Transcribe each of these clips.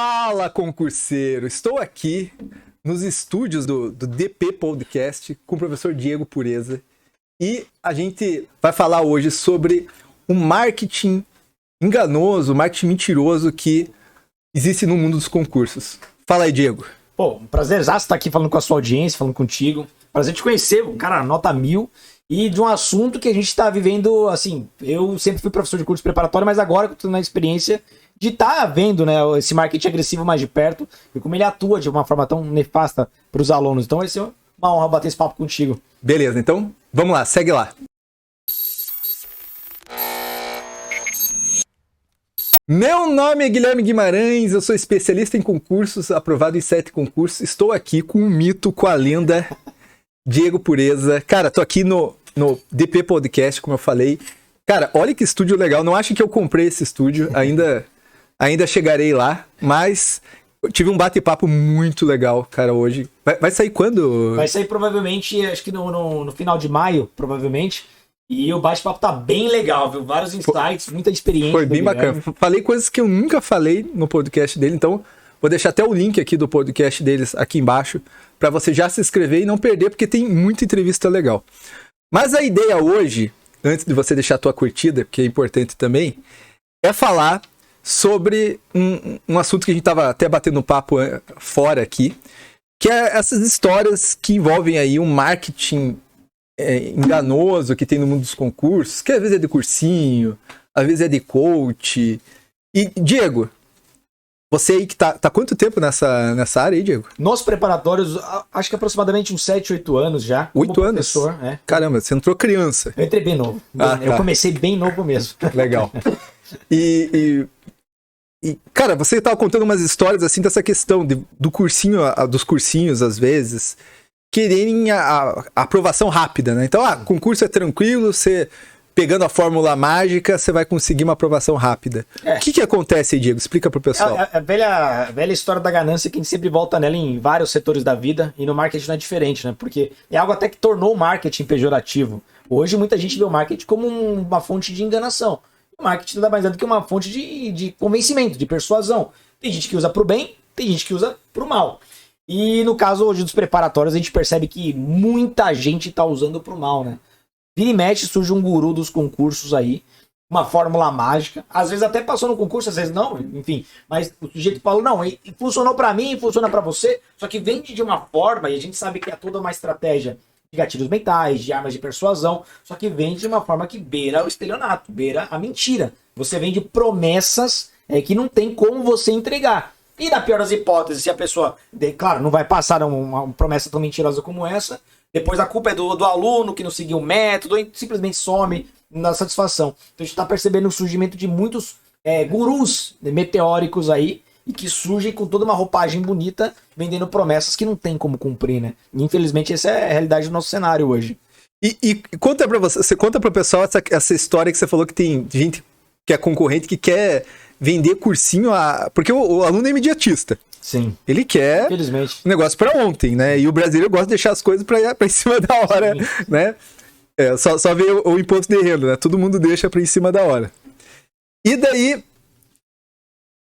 Fala, concurseiro! Estou aqui nos estúdios do DP Podcast com o professor Diego Pureza e a gente vai falar hoje sobre o marketing enganoso, o marketing mentiroso que existe no mundo dos concursos. Fala aí, Diego. Pô, um prazerzaço estar aqui falando com a sua audiência, falando contigo. Prazer te conhecer, cara, nota 1000. E de um assunto que a gente está vivendo, assim, eu sempre fui professor de curso preparatório, mas agora eu estou na experiência de estar vendo, né, esse marketing agressivo mais de perto e como ele atua de uma forma tão nefasta para os alunos. Então vai ser uma honra bater esse papo contigo. Beleza, então vamos lá, segue lá. Meu nome é Guilherme Guimarães, eu sou especialista em concursos, aprovado em 7 concursos. Estou aqui com o mito, com a lenda Diego Pureza. Cara, tô aqui no DP Podcast, como eu falei. Cara, olha que estúdio legal. Não acho que eu comprei esse estúdio, ainda chegarei lá, mas eu tive um bate-papo muito legal, cara, hoje. Vai sair quando? Vai sair provavelmente, acho que no final de maio, provavelmente. E o bate-papo tá bem legal, viu? Vários insights, muita experiência. Foi bem bacana. Falei coisas que eu nunca falei no podcast dele, então vou deixar até o link aqui do podcast deles aqui embaixo para você já se inscrever e não perder, porque tem muita entrevista legal. Mas a ideia hoje, antes de você deixar a tua curtida, que é importante também, é falar sobre um assunto que a gente tava até batendo um papo fora aqui, que é essas histórias que envolvem aí um marketing enganoso que tem no mundo dos concursos, que às vezes é de cursinho, às vezes é de coach. E, Diego, você aí que tá quanto tempo nessa área aí, Diego? Nos preparatórios, acho que aproximadamente uns 7, 8 anos já. 8 anos? É. Caramba, você entrou criança. Eu entrei bem novo. Eu comecei bem novo mesmo. Legal. E, cara, você tava contando umas histórias assim dessa questão do cursinho, dos cursinhos às vezes, quererem a aprovação rápida, né? Então, concurso é tranquilo, você pegando a fórmula mágica, você vai conseguir uma aprovação rápida. O que acontece aí, Diego? Explica pro pessoal. A velha história da ganância que a gente sempre volta nela em vários setores da vida, e no marketing não é diferente, né? Porque é algo até que tornou o marketing pejorativo. Hoje muita gente vê o marketing como uma fonte de enganação. O marketing nada mais é do que uma fonte de convencimento, de persuasão. Tem gente que usa pro bem, tem gente que usa pro mal. E no caso hoje dos preparatórios, a gente percebe que muita gente tá usando pro mal, né? Vira e mexe, surge um guru dos concursos aí, uma fórmula mágica. Às vezes até passou no concurso, às vezes não, enfim. Mas o sujeito falou, não, funcionou pra mim, funciona pra você. Só que vende de uma forma, e a gente sabe que é toda uma estratégia de gatilhos mentais, de armas de persuasão. Só que vende de uma forma que beira o estelionato, beira a mentira. Você vende promessas que não tem como você entregar. E na pior das hipóteses, se a pessoa, claro, não vai passar uma promessa tão mentirosa como essa, depois a culpa é do aluno que não seguiu o método, ou simplesmente some na satisfação. Então a gente está percebendo o surgimento de muitos gurus meteóricos aí, e que surgem com toda uma roupagem bonita, vendendo promessas que não tem como cumprir, né? E, infelizmente essa é a realidade do nosso cenário hoje. E conta pra você conta pro pessoal essa história que você falou que tem gente que é concorrente que quer vender cursinho, porque o aluno é imediatista. Sim. Ele quer um negócio pra ontem, né? E o brasileiro gosta de deixar as coisas pra em cima da hora, sim, né? Só vê o imposto de renda, né? Todo mundo deixa pra em cima da hora. E daí,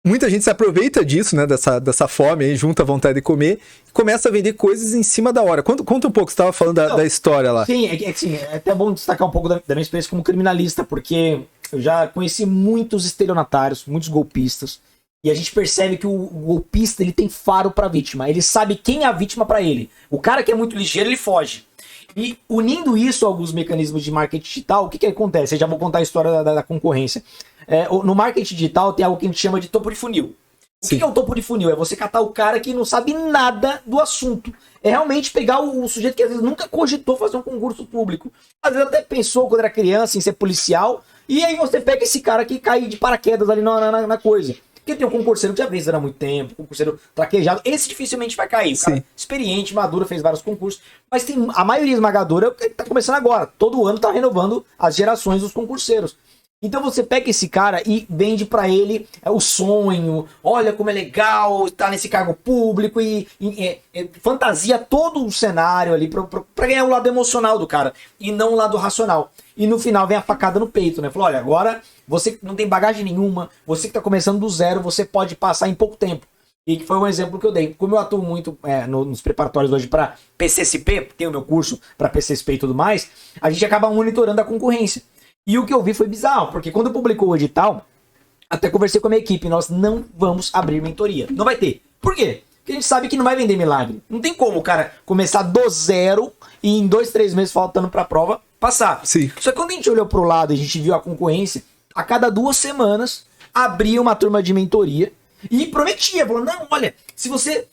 muita gente se aproveita disso, né? Dessa fome aí, junta a vontade de comer, e começa a vender coisas em cima da hora. Conta um pouco, você tava falando da história lá. Sim, é até bom destacar um pouco da minha experiência como criminalista, porque eu já conheci muitos estelionatários, muitos golpistas, e a gente percebe que o golpista, ele tem faro pra vítima, ele sabe quem é a vítima pra ele. O cara que é muito ligeiro, ele foge. E unindo isso a alguns mecanismos de marketing digital, o que acontece? Eu já vou contar a história da concorrência. No marketing digital tem algo que a gente chama de topo de funil. O que é o topo de funil? É você catar o cara que não sabe nada do assunto. É realmente pegar o sujeito que às vezes nunca cogitou fazer um concurso público. Às vezes até pensou quando era criança em ser policial. E aí você pega esse cara que cai de paraquedas ali na coisa. Porque tem um concurseiro que já fez há muito tempo, concurseiro traquejado. Esse dificilmente vai cair. O cara experiente, maduro, fez vários concursos. Mas tem a maioria esmagadora que tá começando agora. Todo ano tá renovando as gerações dos concurseiros. Então você pega esse cara e vende pra ele o sonho, olha como é legal estar nesse cargo público e fantasia todo o cenário ali pra ganhar o lado emocional do cara e não o lado racional. E no final vem a facada no peito, né? Falou, olha, agora você não tem bagagem nenhuma, você que tá começando do zero, você pode passar em pouco tempo. E que foi um exemplo que eu dei. Como eu atuo muito nos preparatórios hoje para PCSP, tem o meu curso para PCSP e tudo mais, a gente acaba monitorando a concorrência. E o que eu vi foi bizarro, porque quando publicou o edital, até conversei com a minha equipe, nós não vamos abrir mentoria. Não vai ter. Por quê? Porque a gente sabe que não vai vender milagre. Não tem como o cara começar do zero e em 2, 3 meses faltando para a prova passar. Sim. Só que quando a gente olhou pro lado e a gente viu a concorrência, a cada 2 semanas abria uma turma de mentoria e prometia, falou, não, olha, se você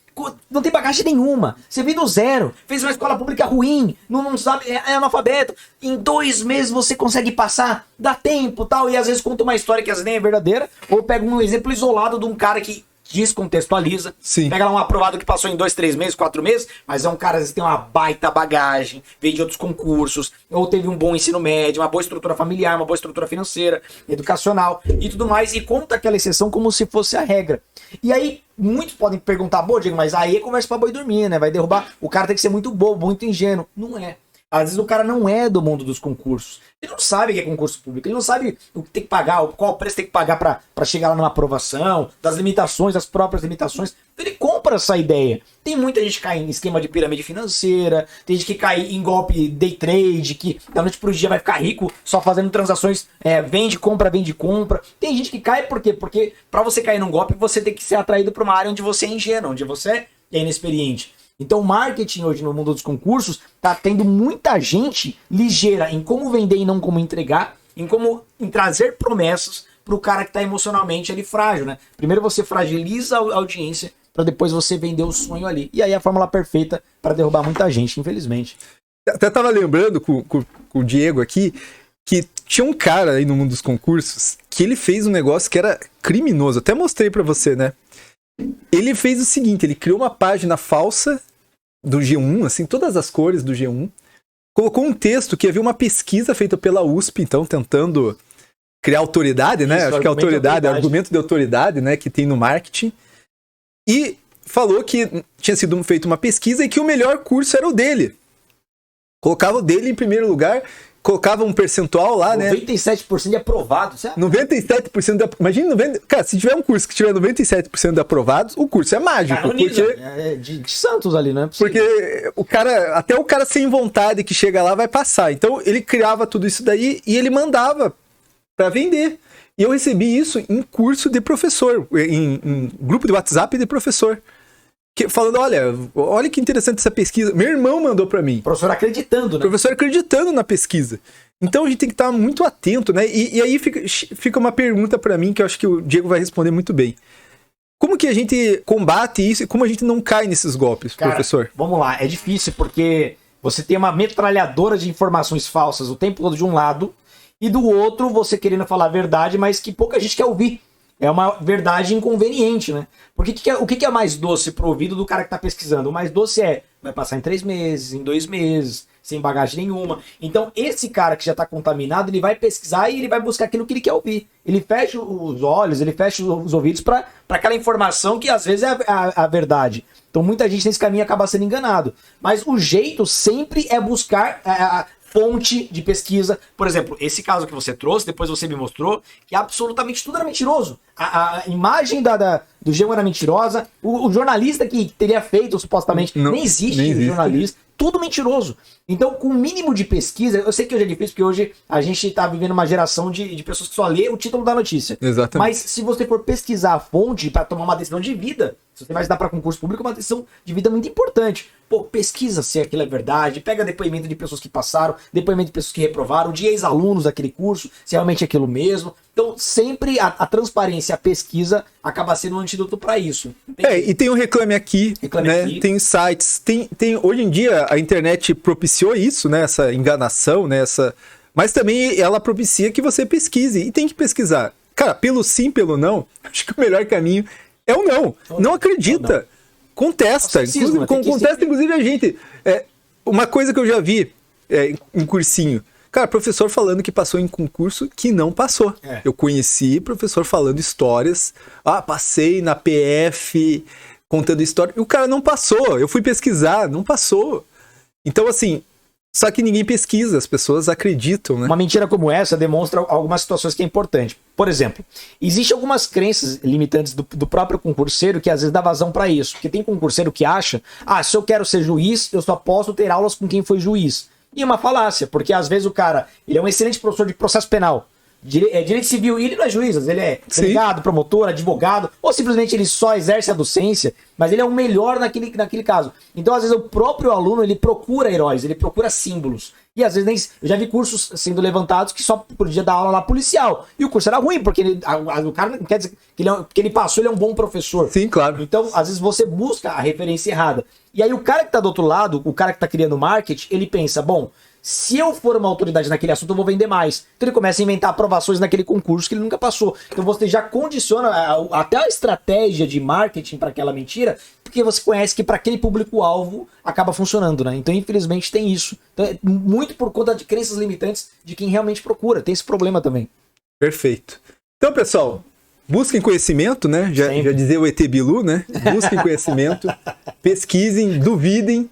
não tem bagagem nenhuma, você veio do zero, fez uma escola pública ruim, não sabe, é analfabeto, em 2 meses você consegue passar, dá tempo tal, e às vezes conta uma história que às vezes nem é verdadeira, ou pega um exemplo isolado de um cara que descontextualiza, Sim. Pega lá um aprovado que passou em 2, 3 meses, 4 meses, mas é um cara às vezes tem uma baita bagagem, veio de outros concursos, ou teve um bom ensino médio, uma boa estrutura familiar, uma boa estrutura financeira, educacional e tudo mais, e conta aquela exceção como se fosse a regra. E aí, muitos podem perguntar, pô, Diego, mas aí é conversa pra boi dormir, né? Vai derrubar, o cara tem que ser muito bobo, muito ingênuo. Não é. Às vezes o cara não é do mundo dos concursos. Ele não sabe o que é concurso público. Ele não sabe o que tem que pagar, qual preço tem que pagar pra chegar lá numa aprovação, das limitações, das próprias limitações. Então ele compra essa ideia. Tem muita gente que cai em esquema de pirâmide financeira, tem gente que cai em golpe day trade, que da noite pro dia vai ficar rico só fazendo transações, vende, compra. Tem gente que cai por quê? Porque pra você cair num golpe, você tem que ser atraído pra uma área onde você é ingênuo, onde você é inexperiente. Então o marketing hoje no mundo dos concursos tá tendo muita gente ligeira em como vender e não como entregar, em trazer promessas pro cara que tá emocionalmente ali frágil, né? Primeiro você fragiliza a audiência para depois você vender o sonho ali. E aí a fórmula perfeita para derrubar muita gente, infelizmente. Até tava lembrando com o Diego aqui que tinha um cara aí no mundo dos concursos que ele fez um negócio que era criminoso. Até mostrei para você, né? Ele fez o seguinte, ele criou uma página falsa do G1, assim, todas as cores do G1, colocou um texto que havia uma pesquisa feita pela USP, então, tentando criar autoridade, né? Isso, acho que é autoridade, argumento de autoridade, né, que tem no marketing, e falou que tinha sido feita uma pesquisa e que o melhor curso era o dele. Colocava o dele em primeiro lugar, colocava um percentual lá, 97% de aprovado, certo? 97% de... Imagina, 90... Cara, se tiver um curso que tiver 97% de aprovados, o curso é mágico. Cara, porque... É de Santos ali, né? Porque até o cara sem vontade que chega lá vai passar. Então ele criava tudo isso daí e ele mandava para vender. E eu recebi isso em curso de professor, em grupo de WhatsApp de professor. Falando, olha que interessante essa pesquisa. Meu irmão mandou para mim. Professor acreditando, né? Professor acreditando na pesquisa. Então a gente tem que estar muito atento, né? E aí fica uma pergunta para mim que eu acho que o Diego vai responder muito bem. Como que a gente combate isso e como a gente não cai nesses golpes, cara, professor? Vamos lá, é difícil porque você tem uma metralhadora de informações falsas o tempo todo de um lado e do outro você querendo falar a verdade, mas que pouca gente quer ouvir. É uma verdade inconveniente, né? Porque o que é mais doce pro ouvido do cara que tá pesquisando? O mais doce vai passar em 3 meses, em 2 meses, sem bagagem nenhuma. Então, esse cara que já tá contaminado, ele vai pesquisar e ele vai buscar aquilo que ele quer ouvir. Ele fecha os olhos, ele fecha os ouvidos para aquela informação que às vezes é a verdade. Então, muita gente nesse caminho acaba sendo enganado. Mas o jeito sempre é buscar a fonte de pesquisa. Por exemplo, esse caso que você trouxe, depois você me mostrou, que absolutamente tudo era mentiroso. A imagem do G1 era mentirosa, o jornalista que teria feito supostamente, nem existe jornalista, tudo mentiroso. Então, com o mínimo de pesquisa, eu sei que hoje é difícil, porque hoje a gente está vivendo uma geração de pessoas que só lê o título da notícia. Exatamente. Mas se você for pesquisar a fonte para tomar uma decisão de vida, se você vai dar para concurso público, é uma decisão de vida muito importante. Pô, pesquisa se aquilo é verdade, pega depoimento de pessoas que passaram, depoimento de pessoas que reprovaram, de ex-alunos daquele curso, se realmente é aquilo mesmo. Então, sempre a transparência, a pesquisa acaba sendo um antídoto para isso. E tem o Reclame Aqui, né? Tem sites, tem hoje em dia a internet propiciou isso, né? Essa enganação, né? Mas também ela propicia que você pesquise, e tem que pesquisar. Cara, pelo sim, pelo não, acho que o melhor caminho é o não. Não acredita. Não. Contesta. Contesta, inclusive, a gente. Uma coisa que eu já vi em cursinho. Cara, professor falando que passou em concurso que não passou. Eu conheci professor falando histórias. Passei na PF contando história. E o cara não passou. Eu fui pesquisar, não passou. Então, assim, Só que ninguém pesquisa, as pessoas acreditam, né? Uma mentira como essa demonstra algumas situações que é importante. Por exemplo, existem algumas crenças limitantes do próprio concurseiro que às vezes dá vazão para isso. Porque tem concurseiro que acha, se eu quero ser juiz, eu só posso ter aulas com quem foi juiz. E é uma falácia, porque às vezes o cara, ele é um excelente professor de processo penal, direito civil, e ele não é juiz, ele é delegado, promotor, advogado, ou simplesmente ele só exerce a docência, mas ele é o melhor naquele caso. Então, às vezes, o próprio aluno, ele procura heróis, ele procura símbolos. E às vezes, nem, eu já vi cursos sendo levantados que só podia dar aula lá policial. E o curso era ruim, porque o cara não quer dizer que ele passou, ele é um bom professor. Sim, claro. Então, às vezes, você busca a referência errada. E aí, o cara que tá do outro lado, o cara que tá criando marketing, ele pensa, bom, se eu for uma autoridade naquele assunto, eu vou vender mais. Então ele começa a inventar aprovações naquele concurso que ele nunca passou. Então você já condiciona até a estratégia de marketing para aquela mentira, porque você conhece que para aquele público-alvo acaba funcionando, né? Então, infelizmente, tem isso. Então, é muito por conta de crenças limitantes de quem realmente procura. Tem esse problema também. Perfeito. Então, pessoal, busquem conhecimento, né? Já dizia o ET Bilu, né? Busquem conhecimento, pesquisem, duvidem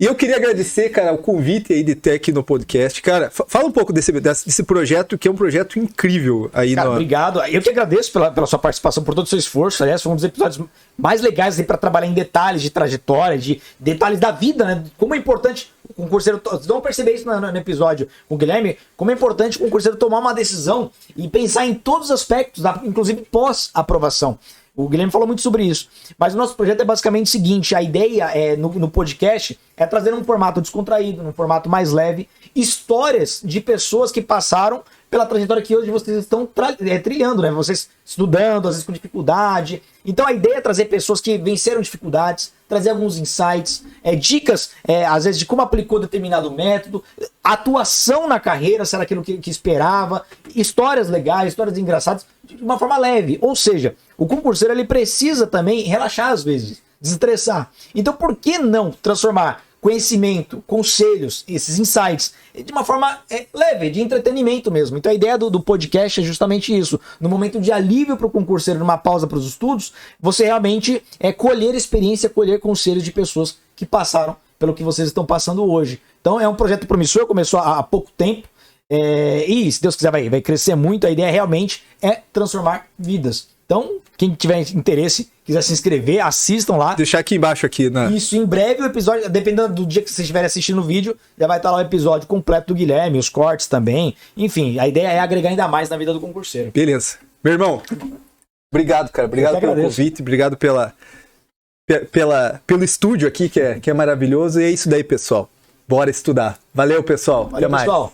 e eu queria agradecer, cara, o convite aí de ter aqui no podcast. Cara, fala um pouco desse projeto, que é um projeto incrível aí. Cara, obrigado. Eu que agradeço pela sua participação, por todo o seu esforço. Aliás, foi um dos episódios mais legais para trabalhar em detalhes de trajetória, de detalhes da vida, né? Como é importante o concurseiro... Vocês vão perceber isso no episódio com o Guilherme, como é importante o concurseiro tomar uma decisão e pensar em todos os aspectos, inclusive pós-aprovação. O Guilherme falou muito sobre isso. Mas o nosso projeto é basicamente o seguinte, a ideia no podcast é trazer um formato descontraído, num formato mais leve, histórias de pessoas que passaram pela trajetória que hoje vocês estão trilhando, né? Vocês estudando, às vezes com dificuldade. Então a ideia é trazer pessoas que venceram dificuldades, trazer alguns insights, dicas, às vezes, de como aplicou determinado método, atuação na carreira, se era aquilo que esperava, histórias legais, histórias engraçadas, de uma forma leve. Ou seja, o concurseiro ele precisa também relaxar às vezes, desestressar. Então por que não transformar conhecimento, conselhos, esses insights, de uma forma leve, de entretenimento mesmo? Então a ideia do podcast é justamente isso. No momento de alívio para o concurseiro, numa pausa para os estudos, você realmente colher experiência, colher conselhos de pessoas que passaram pelo que vocês estão passando hoje. Então é um projeto promissor, começou há pouco tempo, e se Deus quiser vai crescer muito. A ideia realmente é transformar vidas. Então, quem tiver interesse, quiser se inscrever, assistam lá. Deixar aqui embaixo aqui, né? Isso, em breve o episódio, dependendo do dia que vocês estiverem assistindo o vídeo, já vai estar lá o episódio completo do Guilherme, os cortes também. Enfim, a ideia é agregar ainda mais na vida do concurseiro. Beleza. Meu irmão, obrigado, cara. Obrigado pelo convite, obrigado pelo estúdio aqui, que é maravilhoso. E é isso daí, pessoal. Bora estudar. Valeu, pessoal. Valeu, até mais. Pessoal.